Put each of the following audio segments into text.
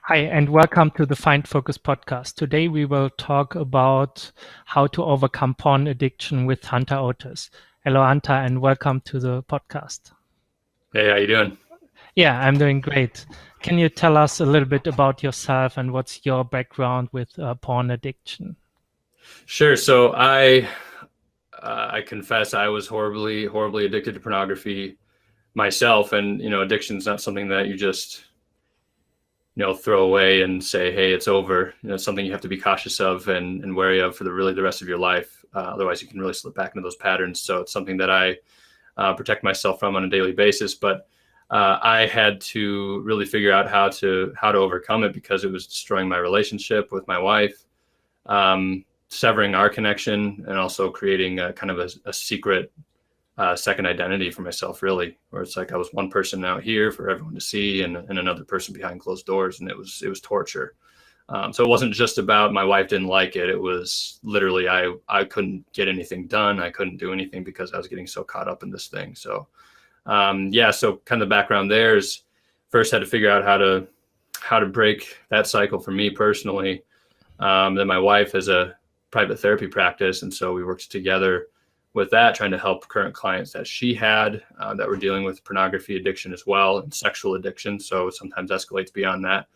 Hi, and welcome to the Find Focus podcast. Today we will talk about how to overcome porn addiction with Hunter Otis. Hello, Hunter, and welcome to the podcast. Hey, how you doing? Yeah, I'm doing great. Can you tell us a little bit about yourself and what's your background with porn addiction? Sure. So I confess I was horribly addicted to pornography myself, and addiction is not something that you just throw away and say, hey, it's over. It's something you have to be cautious of and wary of for the rest of your life. Otherwise, you can really slip back into those patterns. So it's something that I protect myself from on a daily basis. But I had to really figure out how to overcome it because it was destroying my relationship with my wife. Severing our connection and also creating a kind of a secret second identity for myself, really, where it's like I was one person out here for everyone to see and another person behind closed doors, and it was torture. So it wasn't just about my wife didn't like it. It was literally I couldn't get anything done. I couldn't do anything because I was getting so caught up in this thing. So so kind of the background there is first had to figure out how to break that cycle for me personally. Then my wife has a private therapy practice, and so we worked together with that, trying to help current clients that she had that were dealing with pornography addiction as well and sexual addiction, so sometimes escalates beyond that.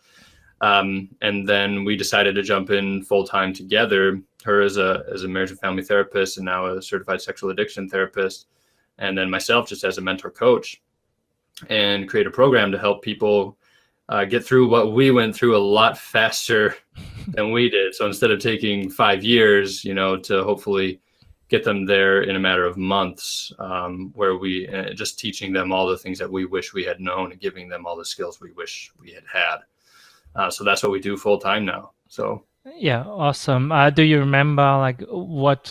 And then we decided to jump in full-time together, her as a marriage and family therapist and now a certified sexual addiction therapist, and then myself just as a mentor coach, and create a program to help people get through what we went through a lot faster than we did. So instead of taking 5 years, to hopefully get them there in a matter of months, where we just teaching them all the things that we wish we had known and giving them all the skills we wish we had. So that's what we do full time now. So Yeah, awesome. Do you remember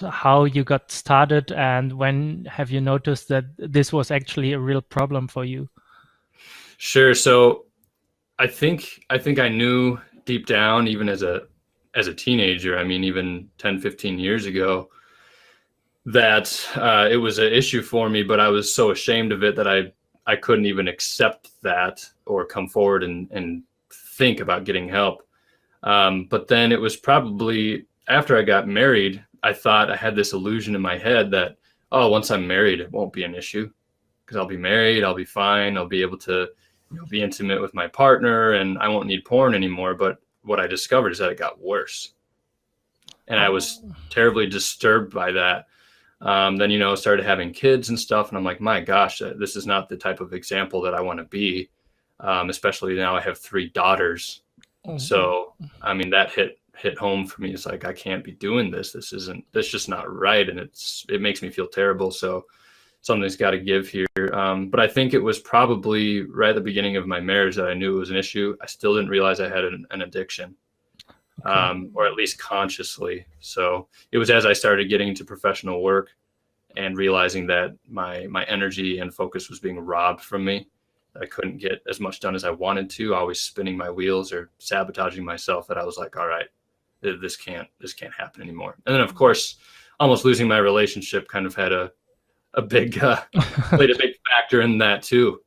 how you got started and when have you noticed that this was actually a real problem for you? sure. So I think I knew deep down, even as a teenager, I mean, even 10, 15 years ago, that it was an issue for me, but I was so ashamed of it that I couldn't even accept that or come forward and think about getting help. But then it was probably after I got married, I thought I had this illusion in my head that, oh, once I'm married, it won't be an issue because I'll be married, I'll be fine, I'll be able to be intimate with my partner and I won't need porn anymore. But what I discovered is that it got worse. And I was terribly disturbed by that. Then, started having kids and stuff. And I'm like, my gosh, this is not the type of example that I want to be. Especially now I have 3 daughters. So, I mean, that hit home for me. It's like, I can't be doing this. This just not right. And it makes me feel terrible. So something's got to give here. But I think it was probably right at the beginning of my marriage that I knew it was an issue. I still didn't realize I had an addiction. Okay. Or at least consciously. So it was as I started getting into professional work and realizing that my energy and focus was being robbed from me. I couldn't get as much done as I wanted to, always spinning my wheels or sabotaging myself, that I was like, all right, this can't happen anymore. And then of course, almost losing my relationship kind of had a big played a big factor in that too.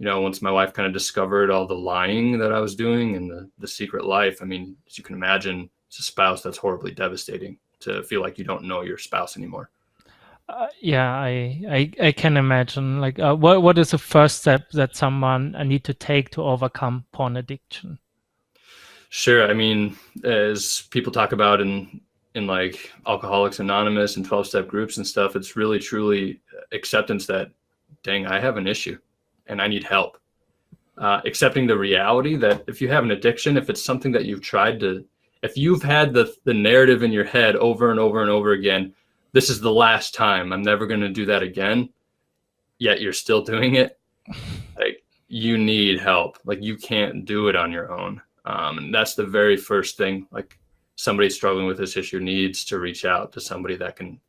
Once my wife kind of discovered all the lying that I was doing and the secret life, I mean, as you can imagine, as a spouse, that's horribly devastating to feel like you don't know your spouse anymore. Yeah, I can imagine. What is the first step that someone need to take to overcome porn addiction? Sure. I mean, as people talk about in like Alcoholics Anonymous and 12-step groups and stuff, it's really truly acceptance that, dang, I have an issue and I need help. Accepting the reality that if you have an addiction, if it's something that if you've had the narrative in your head over and over and over again, this is the last time, I'm never going to do that again, yet you're still doing it, like, you need help. Like, you can't do it on your own. And that's the very first thing. Like, somebody struggling with this issue needs to reach out to somebody that can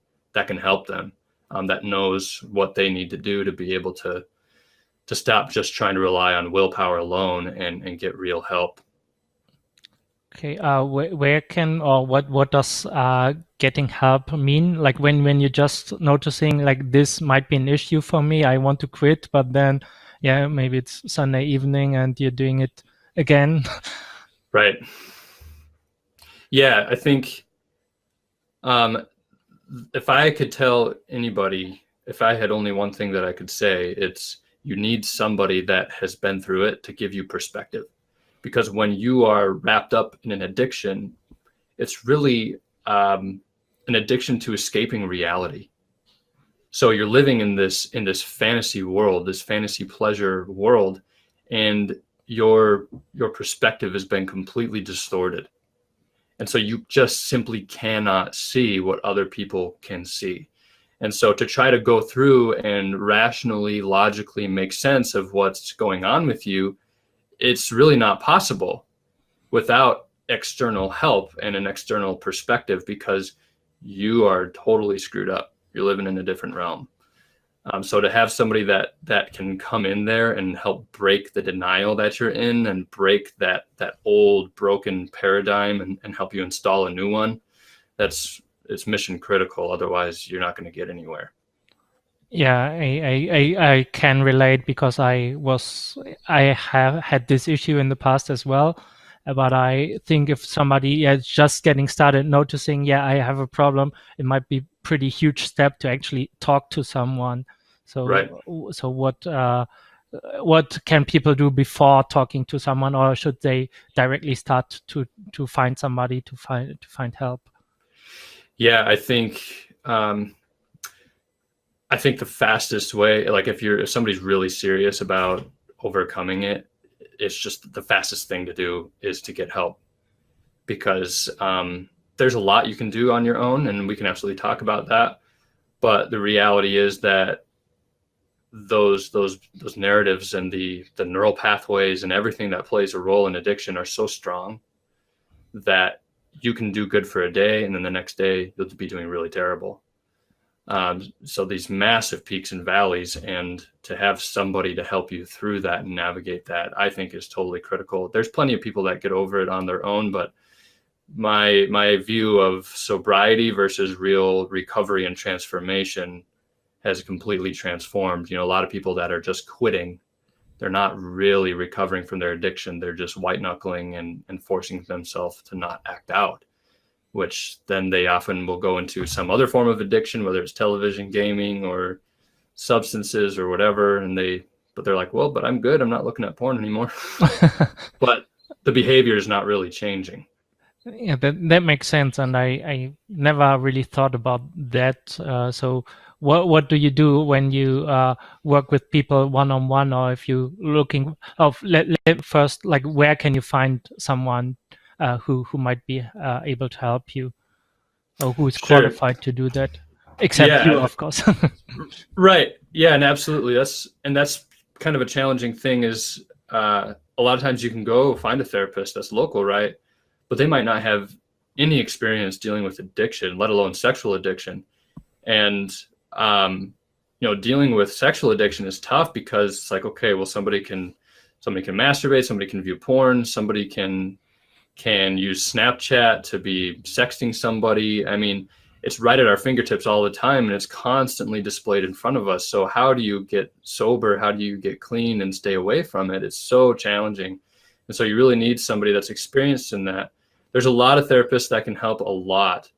help them, that knows what they need to do to be able to stop just trying to rely on willpower alone and get real help. Okay, where can or what does getting help mean? Like when you're just noticing like this might be an issue for me, I want to quit, but then maybe it's Sunday evening and you're doing it again. Right. Yeah, I think if I could tell anybody, if I had only one thing that I could say, it's you need somebody that has been through it to give you perspective. Because when you are wrapped up in an addiction, it's really an addiction to escaping reality. So you're living in this fantasy world, this fantasy pleasure world, and your perspective has been completely distorted. And so you just simply cannot see what other people can see. And so to try to go through and rationally, logically make sense of what's going on with you, it's really not possible without external help and an external perspective, because you are totally screwed up. You're living in a different realm. So to have somebody that can come in there and help break the denial that you're in and break that old broken paradigm and help you install a new one, it's mission critical. Otherwise, you're not going to get anywhere. Yeah, I can relate because I have had this issue in the past as well. But I think if somebody is just getting started noticing, yeah, I have a problem, it might be pretty huge step to actually talk to someone. Right. So what can people do before talking to someone, or should they directly start to find somebody to find help? Yeah, I think the fastest way, like if somebody's really serious about overcoming it, it's just the fastest thing to do is to get help, because there's a lot you can do on your own, and we can absolutely talk about that. But the reality is that those narratives and the neural pathways and everything that plays a role in addiction are so strong that you can do good for a day, and then the next day you'll be doing really terrible. So these massive peaks and valleys, and to have somebody to help you through that and navigate that, I think is totally critical. There's plenty of people that get over it on their own, but my view of sobriety versus real recovery and transformation has completely transformed. A lot of people that are just quitting, they're not really recovering from their addiction. They're just white knuckling and forcing themselves to not act out, which then they often will go into some other form of addiction, whether it's television, gaming, or substances or whatever. But they're like, well, but I'm good. I'm not looking at porn anymore. But the behavior is not really changing. Yeah, that makes sense, and I never really thought about that. So what do you do when you work with people one-on-one, or if you looking of let first, like, where can you find someone who might be able to help you, or who is Sure. qualified to do that, except you, of course. Right. Yeah, and absolutely. That's kind of a challenging thing, is a lot of times you can go find a therapist that's local, right? But they might not have any experience dealing with addiction, let alone sexual addiction. And dealing with sexual addiction is tough, because it's like, okay, well, somebody can masturbate, somebody can view porn, somebody can use Snapchat to be sexting somebody. I mean, it's right at our fingertips all the time, and it's constantly displayed in front of us. So how do you get sober? How do you get clean and stay away from it? It's so challenging. And so you really need somebody that's experienced in that. There's a lot of therapists that can help a lot,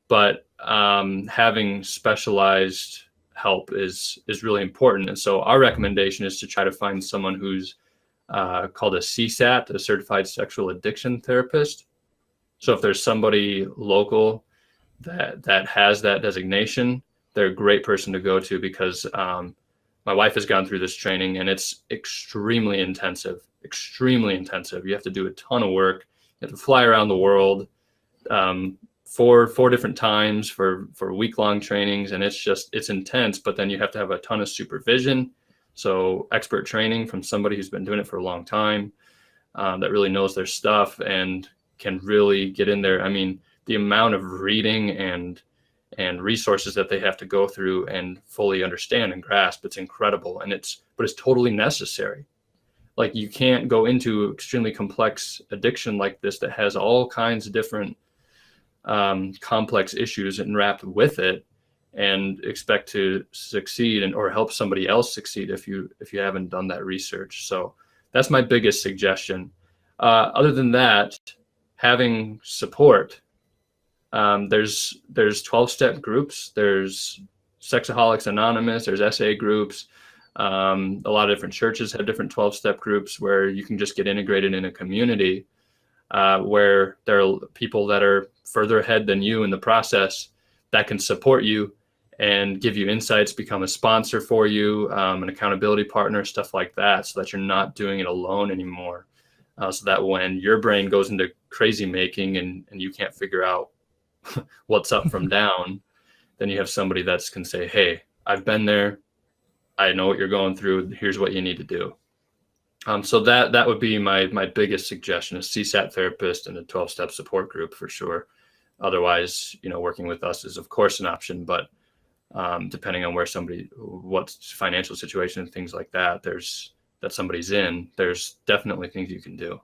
but having specialized help is really important. And so our recommendation is to try to find someone who's called a CSAT, a Certified Sexual Addiction Therapist. So if there's somebody local that has that designation, they're a great person to go to, because my wife has gone through this training, and it's extremely intensive. You have to do a ton of work. You have to fly around the world four different times for week-long trainings, and it's intense. But then you have to have a ton of supervision, so expert training from somebody who's been doing it for a long time, that really knows their stuff and can really get in there. I mean, the amount of reading and resources that they have to go through and fully understand and grasp, it's incredible. But it's totally necessary. Like, you can't go into extremely complex addiction like this that has all kinds of different complex issues and wrapped with it, and expect to succeed or help somebody else succeed if you haven't done that research. So that's my biggest suggestion. Other than that, having support. There's 12-step groups. There's Sexaholics Anonymous. There's SA groups. A lot of different churches have different 12-step groups where you can just get integrated in a community where there are people that are further ahead than you in the process that can support you and give you insights, become a sponsor for you, an accountability partner, stuff like that, so that you're not doing it alone anymore. So that when your brain goes into crazy making and you can't figure out what's up from down, then you have somebody that can say, hey, I've been there. I know what you're going through. Here's what you need to do. So that would be my biggest suggestion, is CSAT therapist and a 12-step support group for sure. Otherwise, working with us is of course an option, but depending on what financial situation and things like that somebody's in, there's definitely things you can do.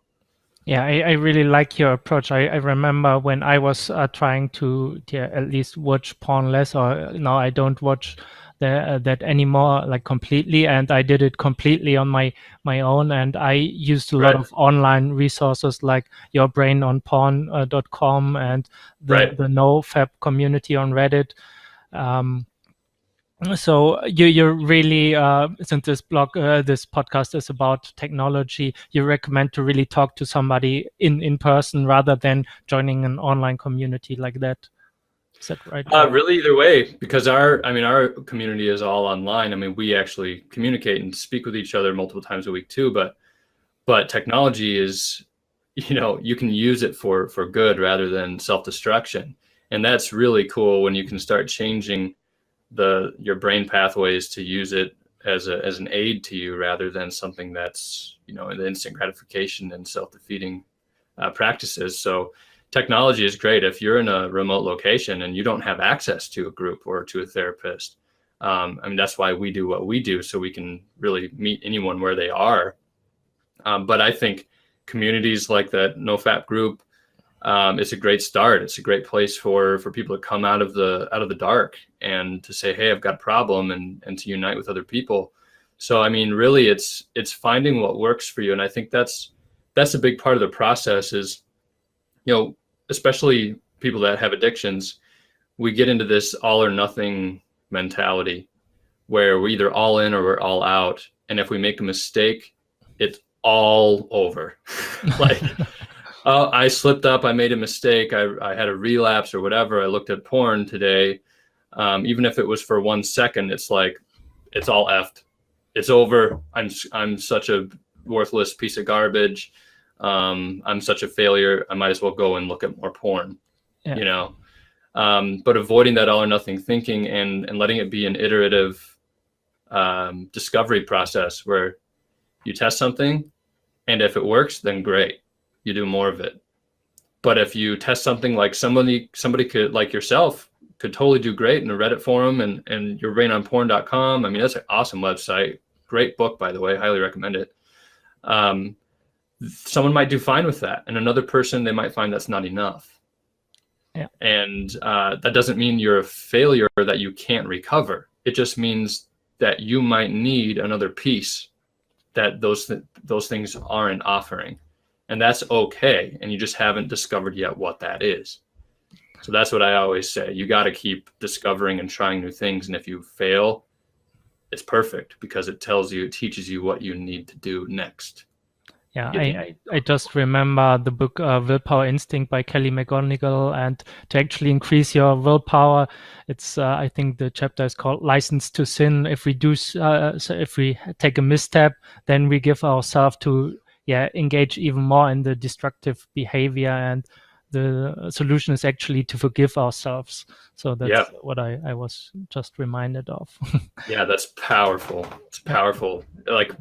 Yeah, I really like your approach. I remember when I was trying to at least watch porn less, or now I don't watch that anymore, like completely, and I did it completely on my own, and I used a lot of online resources like yourbrainonporn.com and the NoFap community on Reddit. So you're really, since this podcast is about technology, you recommend to really talk to somebody in person rather than joining an online community like that. Is that right? Really, either way, because our community is all online. I mean, we actually communicate and speak with each other multiple times a week too. But technology is, you can use it for good rather than self-destruction, and that's really cool when you can start changing your brain pathways to use it as an aid to you rather than something that's an instant gratification and self-defeating practices. So technology is great if you're in a remote location and you don't have access to a group or to a therapist. That's why we do what we do, so we can really meet anyone where they are. But I think communities like that NoFap group, it's a great start. It's a great place for people to come out of the dark and to say, hey, I've got a problem, and to unite with other people. So, really it's finding what works for you. And I think that's a big part of the process is, especially people that have addictions, we get into this all or nothing mentality where we're either all in or we're all out. And if we make a mistake, it's all over. Like, oh, I slipped up, I made a mistake, I had a relapse or whatever, I looked at porn today. Even if it was for 1 second, it's like, it's all effed. It's over. I'm such a worthless piece of garbage. I'm such a failure. I might as well go and look at more porn, but avoiding that all or nothing thinking and letting it be an iterative discovery process where you test something, and if it works, then great. You do more of it. But if you test something, like somebody could, like yourself, could totally do great in a Reddit forum and yourbrainonporn.com. That's an awesome website. Great book, by the way. Highly recommend it. Someone might do fine with that, and another person, they might find that's not enough. Yeah. And that doesn't mean you're a failure or that you can't recover. It just means that you might need another piece that those things aren't offering. And that's okay. And you just haven't discovered yet what that is. So that's what I always say. You got to keep discovering and trying new things. And if you fail, it's perfect, because it teaches you what you need to do next. Yeah, I just remember the book Willpower Instinct by Kelly McGonigal, and to actually increase your willpower, it's I think the chapter is called License to Sin. If we do, so if we take a misstep, then we give ourselves to engage even more in the destructive behavior, and the solution is actually to forgive ourselves. So that's what I was just reminded of. Yeah, that's powerful. It's powerful. Like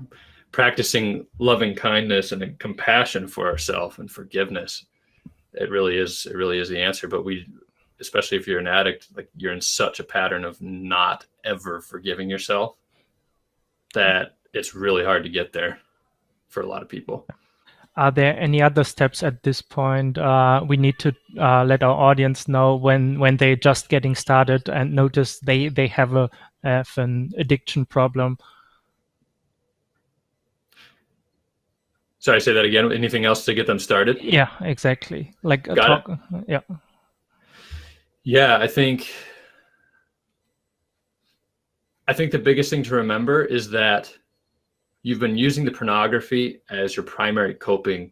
practicing loving kindness and compassion for ourselves and forgiveness. It really is the answer. But especially if you're an addict, like, you're in such a pattern of not ever forgiving yourself that it's really hard to get there for a lot of people. Are there any other steps at this point we need to let our audience know when they're just getting started and notice they have an addiction problem? Sorry, say that again. Anything else to get them started? Yeah, exactly. Like a Got it. talk. Yeah. Yeah, I think the biggest thing to remember is that you've been using the pornography as your primary coping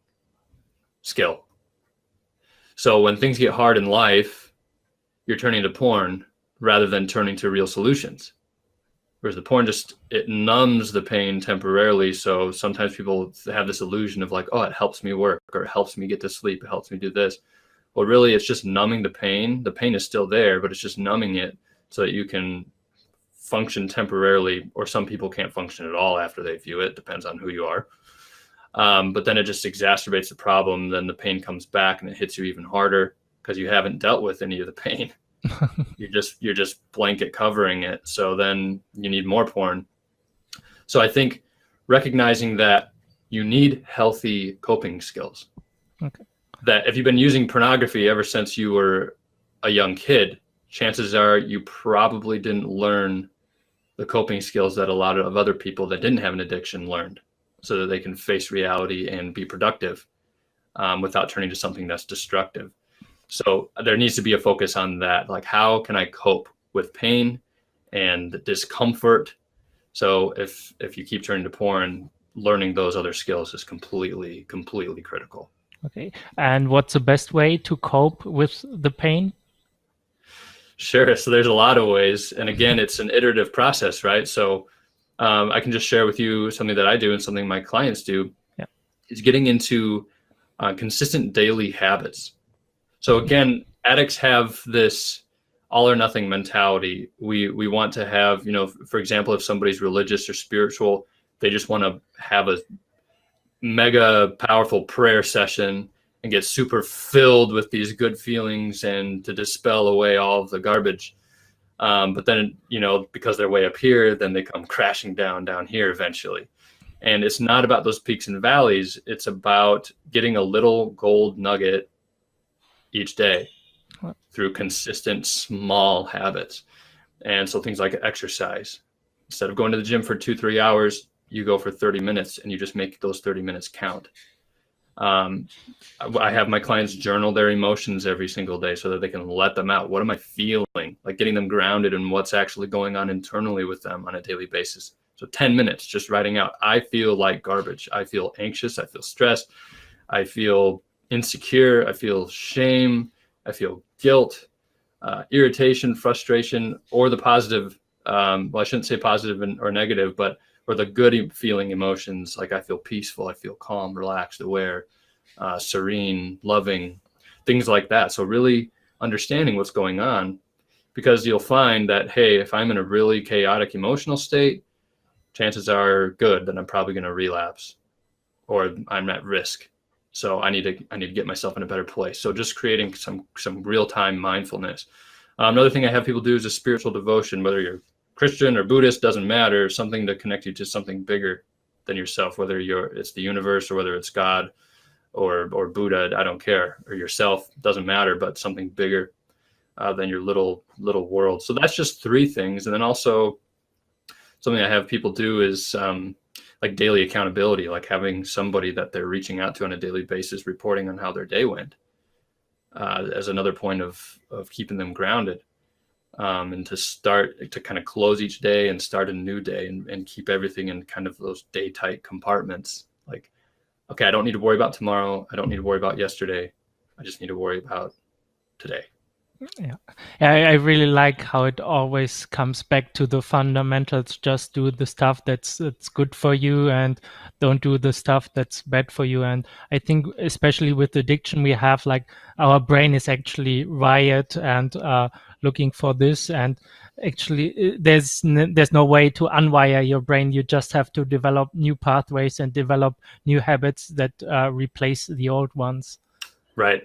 skill. So when things get hard in life, you're turning to porn rather than turning to real solutions. Whereas the porn it numbs the pain temporarily. So sometimes people have this illusion of like, oh, it helps me work, or it helps me get to sleep, it helps me do this. Well, really, it's just numbing the pain. The pain is still there, but it's just numbing it so that you can function temporarily, or some people can't function at all after they view it. Depends on who you are. But then it just exacerbates the problem. Then the pain comes back and it hits you even harder because you haven't dealt with any of the pain. You're just blanket covering it. So then you need more porn. So I think recognizing that you need healthy coping skills. Okay. That if you've been using pornography ever since you were a young kid, chances are you probably didn't learn the coping skills that a lot of other people that didn't have an addiction learned, so that they can face reality and be productive without turning to something that's destructive. So there needs to be a focus on that. Like, how can I cope with pain and discomfort? So if you keep turning to porn, learning those other skills is completely critical. Okay. And what's the best way to cope with the pain? Sure. So there's a lot of ways. And again, it's an iterative process, right? So I can just share with you something that I do and something my clients do. Yeah. Is getting into consistent daily habits. So again, addicts have this all or nothing mentality. We want to have, for example, if somebody's religious or spiritual, they just want to have a mega powerful prayer session and get super filled with these good feelings and to dispel away all of the garbage. But then, because they're way up here, then they come crashing down here eventually. And it's not about those peaks and valleys. It's about getting a little gold nugget each day through consistent small habits. And so things like exercise. Instead of going to the gym for 2-3 hours, you go for 30 minutes and you just make those 30 minutes count. I have my clients journal their emotions every single day so that they can let them out. What am I feeling? Like getting them grounded in what's actually going on internally with them on a daily basis. So 10 minutes, just writing out, I feel like garbage. I feel anxious. I feel stressed. I feel insecure. I feel shame. I feel guilt, irritation, frustration, or the positive. Well, I shouldn't say positive or negative, but or the good feeling emotions. Like I feel peaceful. I feel calm, relaxed, aware, serene, loving, things like that. So really understanding what's going on, because you'll find that, hey, if I'm in a really chaotic emotional state, chances are good that I'm probably going to relapse or I'm at risk. So I need to get myself in a better place. So just creating some real-time mindfulness. Another thing I have people do is a spiritual devotion, whether you're Christian or Buddhist, doesn't matter, something to connect you to something bigger than yourself, whether it's the universe or whether it's God or Buddha, I don't care, or yourself, doesn't matter, but something bigger than your little world. So that's just 3 things. And then also something I have people do is like daily accountability, like having somebody that they're reaching out to on a daily basis, reporting on how their day went, as another point of keeping them grounded, and to kind of close each day and start a new day and keep everything in kind of those day tight compartments. Like, okay, I don't need to worry about tomorrow. I don't need to worry about yesterday. I just need to worry about today. Yeah, I really like how it always comes back to the fundamentals. Just do the stuff that's good for you, and don't do the stuff that's bad for you. And I think especially with addiction, we have like our brain is actually wired and looking for this. And actually, there's no way to unwire your brain. You just have to develop new pathways and develop new habits that replace the old ones. Right.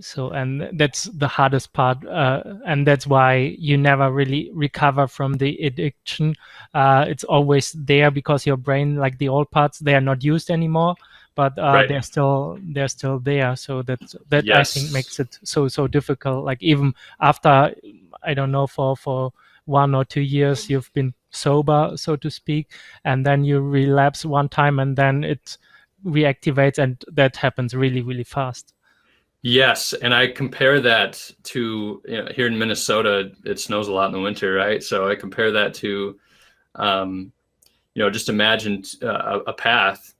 So, and that's the hardest part, and that's why you never really recover from the addiction. It's always there because your brain, like the old parts, they are not used anymore, but Right. they're still there. So that Yes. I think makes it so difficult. Like even after, I don't know, for 1 or 2 years you've been sober, so to speak, and then you relapse one time, and then it reactivates, and that happens really, really fast. Yes, and I compare that to, here in Minnesota, it snows a lot in the winter, right? So I compare that to, just imagine a path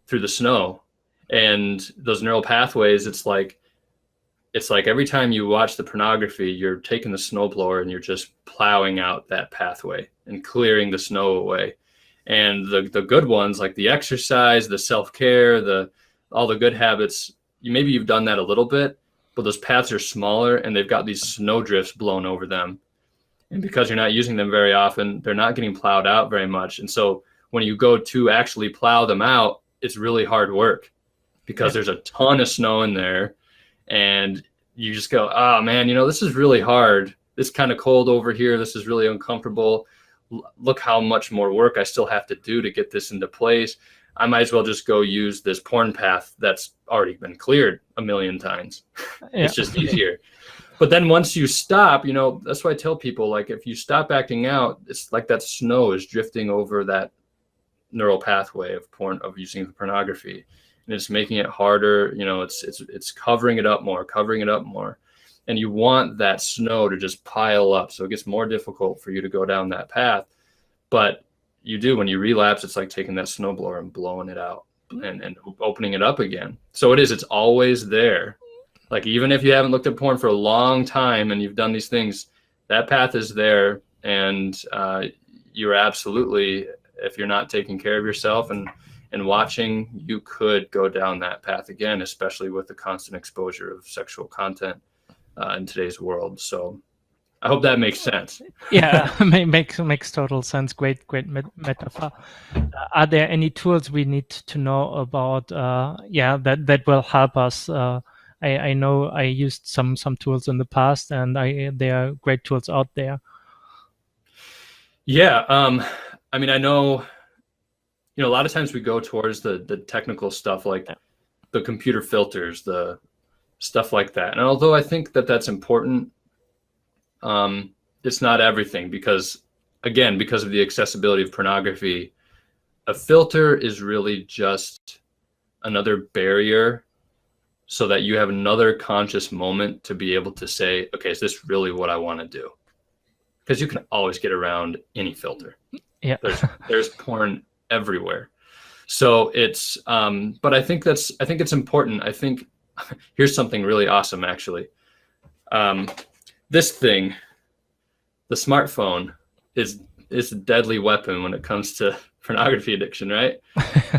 through the snow, and those neural pathways. It's like every time you watch the pornography, you're taking the snowblower and you're just plowing out that pathway and clearing the snow away. And the good ones, like the exercise, the self-care, all the good habits, maybe you've done that a little bit, but those paths are smaller and they've got these snow drifts blown over them. And because you're not using them very often, they're not getting plowed out very much. And so when you go to actually plow them out, it's really hard work because there's a ton of snow in there. And you just go, oh man, this is really hard. It's kind of cold over here. This is really uncomfortable. Look how much more work I still have to do to get this into place. I might as well just go use this porn path that's already been cleared a million times. It's just easier. But then once you stop, that's why I tell people, like, if you stop acting out, it's like that snow is drifting over that neural pathway of using the pornography. And it's making it harder. It's covering it up more. And you want that snow to just pile up. So it gets more difficult for you to go down that path. But you do, when you relapse, it's like taking that snowblower and blowing it out and opening it up again. So it's always there. Like, even if you haven't looked at porn for a long time and you've done these things, that path is there. And you're absolutely, if you're not taking care of yourself and watching, you could go down that path again, especially with the constant exposure of sexual content in today's world. So I hope that makes sense. Yeah, makes total sense. Great metaphor. Are there any tools we need to know about? That will help us. I know I used some tools in the past, and there are great tools out there. Yeah, I know. A lot of times we go towards the technical stuff, like the computer filters, the stuff like that. And although I think that that's important, it's not everything, because of the accessibility of pornography, a filter is really just another barrier so that you have another conscious moment to be able to say, okay, is this really what I want to do? Because you can always get around any filter. Yeah. There's porn everywhere. So it's but I think it's important. I think here's something really awesome, actually. This thing, the smartphone, is a deadly weapon when it comes to pornography addiction, right?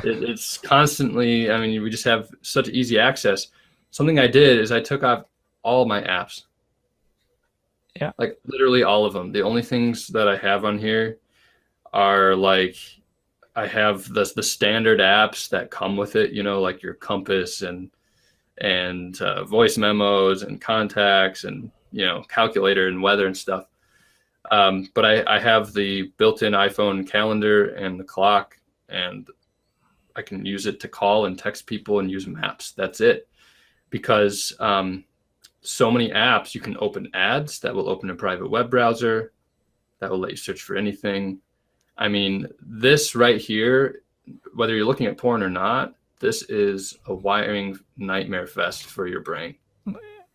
It's constantly, we just have such easy access. Something I did is I took off all my apps. Yeah. Like literally all of them. The only things that I have on here are like, I have the standard apps that come with it, like your compass and voice memos and contacts and, calculator and weather and stuff. But I have the built-in iPhone calendar and the clock, and I can use it to call and text people and use maps. That's it. Because so many apps, you can open ads that will open a private web browser that will let you search for anything. This right here, whether you're looking at porn or not, this is a wiring nightmare fest for your brain.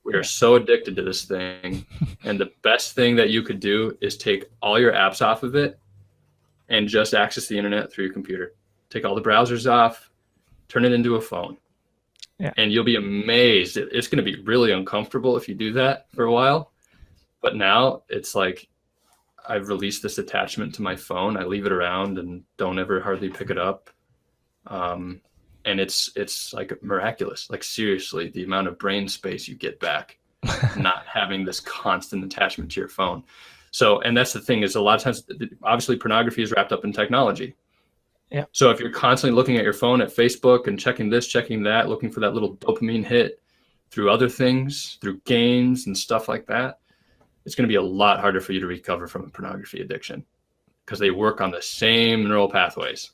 We are so addicted to this thing. And the best thing that you could do is take all your apps off of it and just access the internet through your computer. Take all the browsers off, turn it into a phone. Yeah. And you'll be amazed. It's going to be really uncomfortable if you do that for a while. But now it's like, I've released this attachment to my phone. I leave it around and don't ever hardly pick it up. And it's like miraculous. Like, seriously, the amount of brain space you get back not having this constant attachment to your phone. So, and that's the thing, is a lot of times, obviously pornography is wrapped up in technology. Yeah. So if you're constantly looking at your phone at Facebook and checking this, checking that, looking for that little dopamine hit through other things, through games and stuff like that, it's going to be a lot harder for you to recover from a pornography addiction, because they work on the same neural pathways.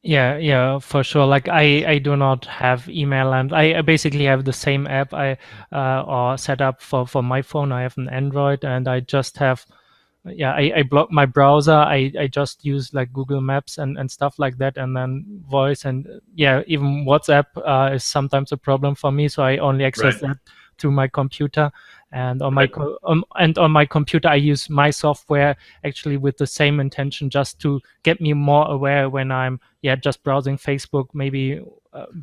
Yeah, for sure. Like I do not have email, and I basically have the same app I or set up for my phone. I have an Android, and I just have yeah, I block my browser. I just use like Google Maps and stuff like that, and then voice, and yeah, even WhatsApp is sometimes a problem for me, so I only access Right. that through my computer. And on Right. on my computer I use my software actually with the same intention, just to get me more aware when I'm, yeah, just browsing Facebook, maybe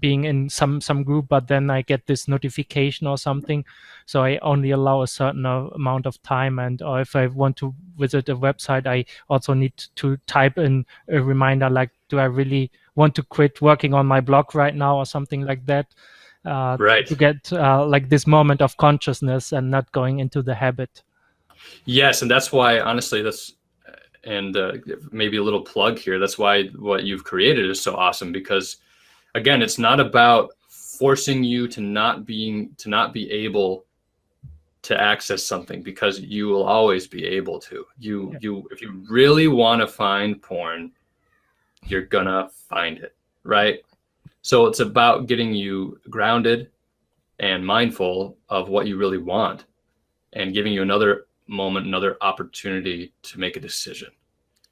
being in some group, but then I get this notification or something, so I only allow a certain amount of time. And or if I want to visit a website, I also need to type in a reminder, like, do I really want to quit working on my blog right now, or something like that, Right. to get like this moment of consciousness and not going into the habit. Yes, and that's why, honestly, that's and maybe a little plug here. That's why what you've created is so awesome, because again, it's not about forcing you to not be able to access something, because you will always be able to. Yeah, You if you really want to find porn, you're gonna find it, right? So it's about getting you grounded and mindful of what you really want, and giving you another moment, another opportunity to make a decision.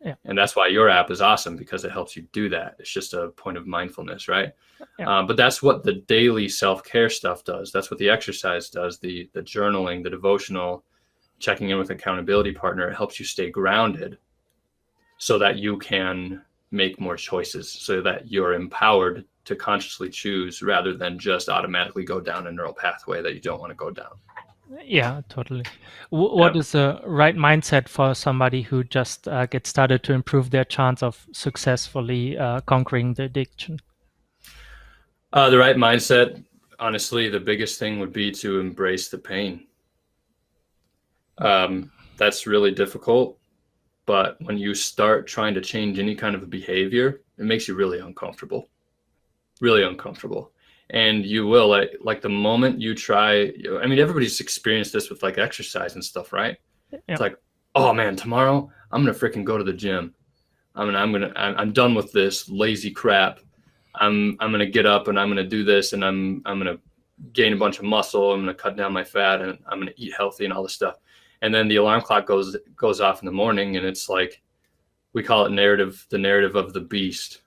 yeah, And that's why your app is awesome, because it helps you do that. It's just a point of mindfulness, right? yeah, But that's what the daily self-care stuff does. That's what the exercise does, the journaling, the devotional, checking in with an accountability partner. It helps you stay grounded so that you can make more choices, so that you're empowered to consciously choose rather than just automatically go down a neural pathway that you don't want to go down. yeah, totally. Yeah. What is the right mindset for somebody who just gets started to improve their chance of successfully conquering the addiction? The right mindset, honestly, the biggest thing would be to embrace the pain. That's really difficult, but when you start trying to change any kind of a behavior, it makes you really uncomfortable. And you will, like the moment you try, I mean, everybody's experienced this with like exercise and stuff, right? Yeah, It's like, oh man, tomorrow I'm gonna freaking go to the gym. I'm done with this lazy crap. I'm gonna get up and I'm gonna do this, and I'm gonna gain a bunch of muscle. I'm gonna cut down my fat, and I'm gonna eat healthy and all this stuff. And then the alarm clock goes off in the morning, and it's like, we call it the narrative of the beast.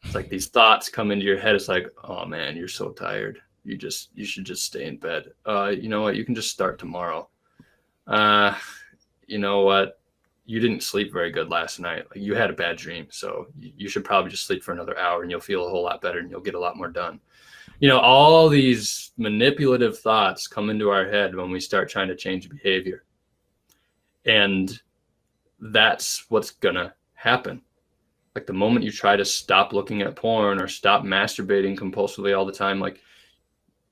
It's like these thoughts come into your head. It's like, oh man, you're so tired. You should just stay in bed. You know what? You can just start tomorrow. Uh, you know what? You didn't sleep very good last night. Like, you had a bad dream, so you should probably just sleep for another hour, and you'll feel a whole lot better, and you'll get a lot more done. All these manipulative thoughts come into our head when we start trying to change behavior, and that's what's gonna happen. Like the moment you try to stop looking at porn or stop masturbating compulsively all the time, like,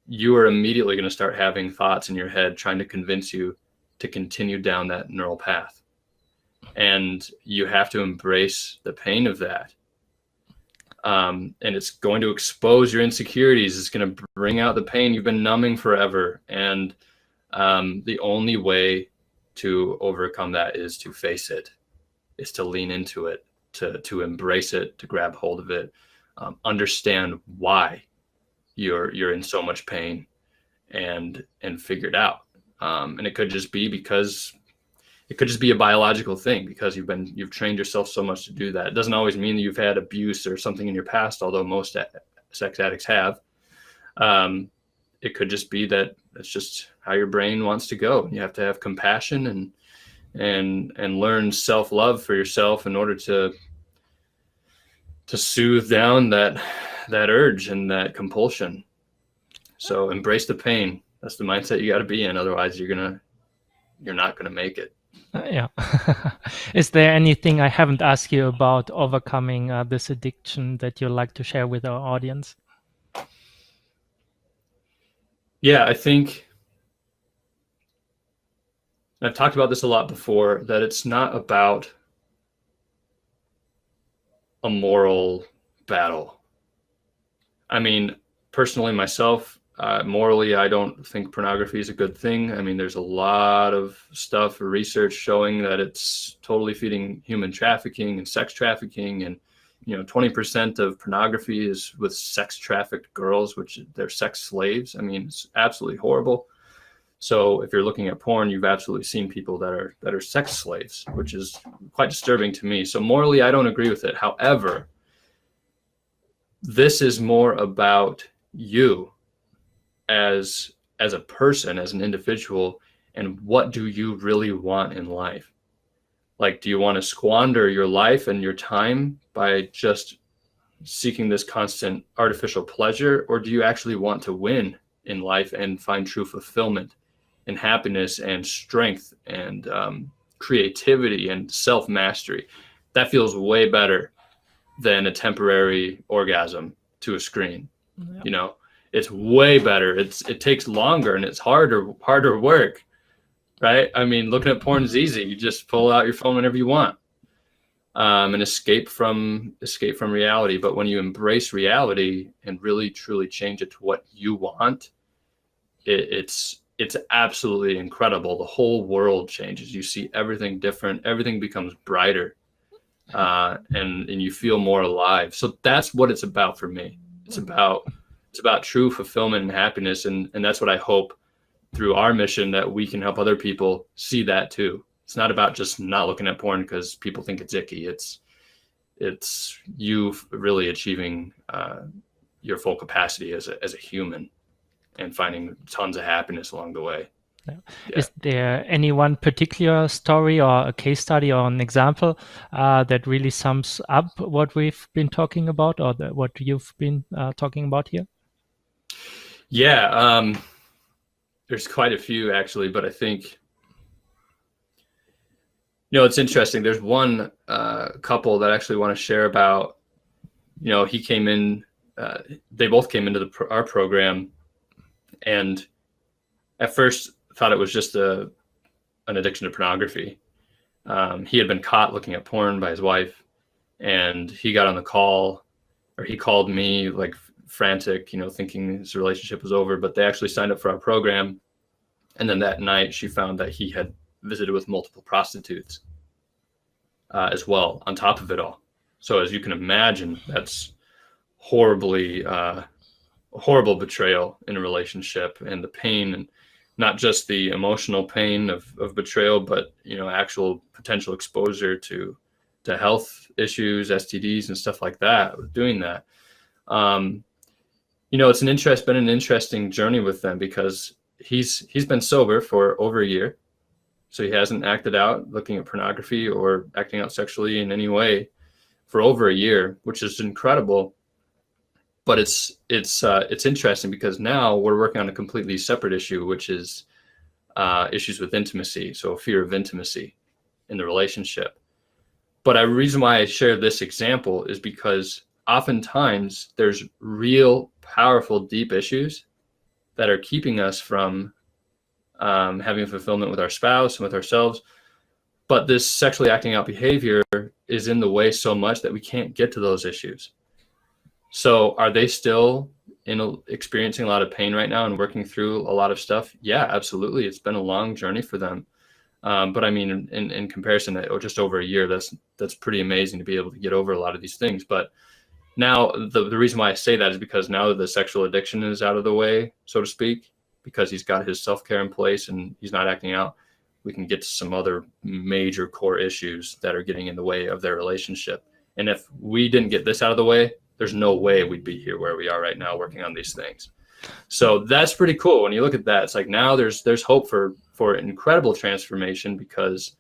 you are immediately going to start having thoughts in your head trying to convince you to continue down that neural path. And you have to embrace the pain of that. And it's going to expose your insecurities. It's going to bring out the pain you've been numbing forever. And the only way to overcome that is to face it, is to lean into it, to embrace it, to grab hold of it, understand why you're in so much pain, and figure it out. And it could just be a biological thing, because you've trained yourself so much to do that. It doesn't always mean that you've had abuse or something in your past, although most sex addicts have. It could just be that it's just how your brain wants to go. You have to have compassion and learn self-love for yourself in order to soothe down that urge and that compulsion. So embrace the pain. That's the mindset you got to be in. Otherwise, you're not gonna make it. yeah. Is there anything I haven't asked you about overcoming this addiction that you'd like to share with our audience? Yeah, I think I've talked about this a lot before, that it's not about a moral battle. I mean, personally, myself, morally, I don't think pornography is a good thing. I mean, there's a lot of stuff or research showing that it's totally feeding human trafficking and sex trafficking. And 20% of pornography is with sex trafficked girls, which they're sex slaves. I mean, it's absolutely horrible. So if you're looking at porn, you've absolutely seen people that are sex slaves, which is quite disturbing to me. So morally, I don't agree with it. However, this is more about you as a person, as an individual, and what do you really want in life? Like, do you want to squander your life and your time by just seeking this constant artificial pleasure, or do you actually want to win in life and find true fulfillment and happiness and strength and creativity and self-mastery? That feels way better than a temporary orgasm to a screen. Yeah. You know, it's way better. It takes longer and it's harder work, right? I mean, looking at porn is easy. You just pull out your phone whenever you want, and escape from reality. But when you embrace reality and really truly change it to what you want, it's absolutely incredible. The whole world changes. You see everything different. Everything becomes brighter, and you feel more alive. So that's what it's about for me. It's about true fulfillment and happiness, and that's what I hope through our mission, that we can help other people see that too. It's not about just not looking at porn because people think it's icky. It's you really achieving your full capacity as a human and finding tons of happiness along the way. Yeah. Is there any one particular story or a case study or an example that really sums up what we've been talking about, or what you've been talking about here? Yeah, there's quite a few actually, but I think, it's interesting. There's one couple that I actually want to share about. He came in, they both came into our program, and at first thought it was just an addiction to pornography. He had been caught looking at porn by his wife, and he got on the call, or he called me like frantic, thinking his relationship was over, but they actually signed up for our program. And then that night she found that he had visited with multiple prostitutes as well on top of it all. So as you can imagine, that's horrible betrayal in a relationship, and the pain, and not just the emotional pain of betrayal, but actual potential exposure to health issues, STDs and stuff like that with doing that. It's been an interesting journey with them, because he's been sober for over a year, so he hasn't acted out looking at pornography or acting out sexually in any way for over a year, which is incredible. But it's interesting because now we're working on a completely separate issue, which is issues with intimacy, so fear of intimacy in the relationship. But a reason why I share this example is because oftentimes there's real, powerful, deep issues that are keeping us from having fulfillment with our spouse and with ourselves. But this sexually acting out behavior is in the way so much that we can't get to those issues. So are they still experiencing a lot of pain right now and working through a lot of stuff? Yeah, absolutely. It's been a long journey for them. But I mean, in comparison to just over a year, that's pretty amazing to be able to get over a lot of these things. But now the reason why I say that is because now the sexual addiction is out of the way, so to speak, because he's got his self-care in place and he's not acting out, we can get to some other major core issues that are getting in the way of their relationship. And if we didn't get this out of the way, there's no way we'd be here where we are right now working on these things. So that's pretty cool. When you look at that, it's like now there's hope for incredible transformation, because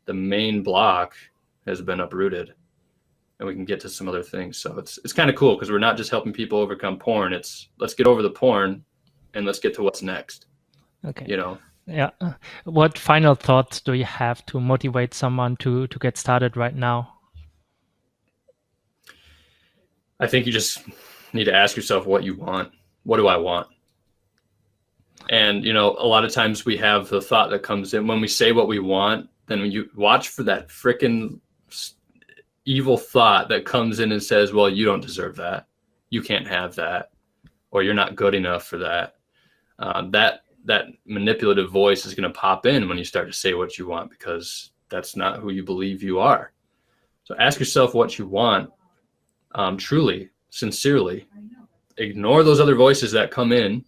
the main block has been uprooted and we can get to some other things. So it's kind of cool, because we're not just helping people overcome porn. It's let's get over the porn and let's get to what's next. Okay. Yeah. What final thoughts do you have to motivate someone to get started right now? I think you just need to ask yourself what you want. What do I want? And, a lot of times we have the thought that comes in when we say what we want, then when you watch for that frickin' evil thought that comes in and says, well, you don't deserve that. You can't have that, or you're not good enough for that. That manipulative voice is going to pop in when you start to say what you want, because that's not who you believe you are. So ask yourself what you want, truly, sincerely. Ignore those other voices that come in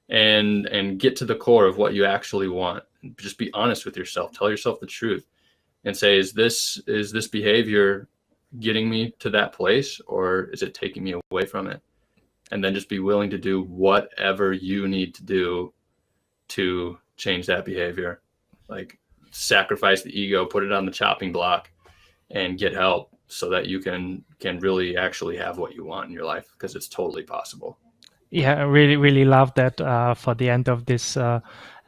and get to the core of what you actually want. Just be honest with yourself. Tell yourself the truth and say, is this behavior getting me to that place, or is it taking me away from it? And then just be willing to do whatever you need to do to change that behavior. Like, sacrifice the ego, put it on the chopping block, and get help so that you can really actually have what you want in your life, because it's totally possible. Yeah, I really, really love that for the end of this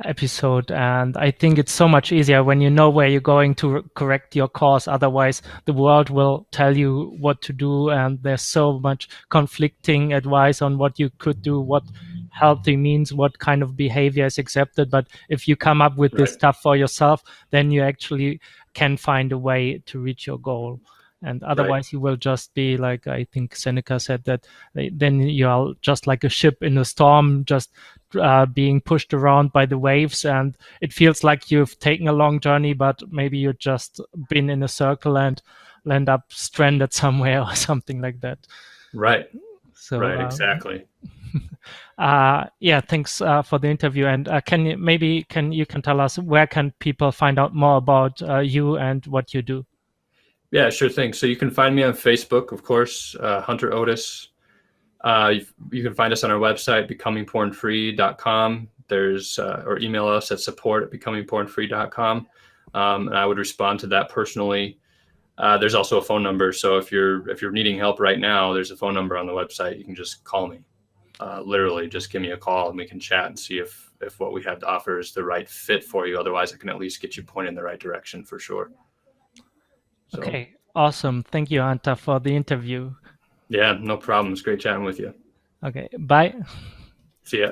episode. And I think it's so much easier when you know where you're going to correct your course. Otherwise, the world will tell you what to do. And there's so much conflicting advice on what you could do, what healthy means, what kind of behavior is accepted. But if you come up with this Right. stuff for yourself, then you actually can find a way to reach your goal. And Right. otherwise, you will just be like, I think Seneca said that then you're just like a ship in a storm, just being pushed around by the waves, and it feels like you've taken a long journey, but maybe you've just been in a circle and land up stranded somewhere or something like that. Right. So Right. Exactly. yeah, thanks for the interview. And can you maybe can tell us where can people find out more about you and what you do? Yeah, sure thing. So you can find me on Facebook, of course, Hunter Otis. You can find us on our website, becomingpornfree.com. There's or email us at support@becomingpornfree.com, and I would respond to that personally. There's also a phone number, so if you're needing help right now, there's a phone number on the website. You can just call me. Literally, just give me a call, and we can chat and see if what we have to offer is the right fit for you. Otherwise, I can at least get you pointed in the right direction for sure. So, Okay, awesome. Thank you, Anta, for the interview. yeah, no problem. It's great chatting with you. Okay, bye. See ya.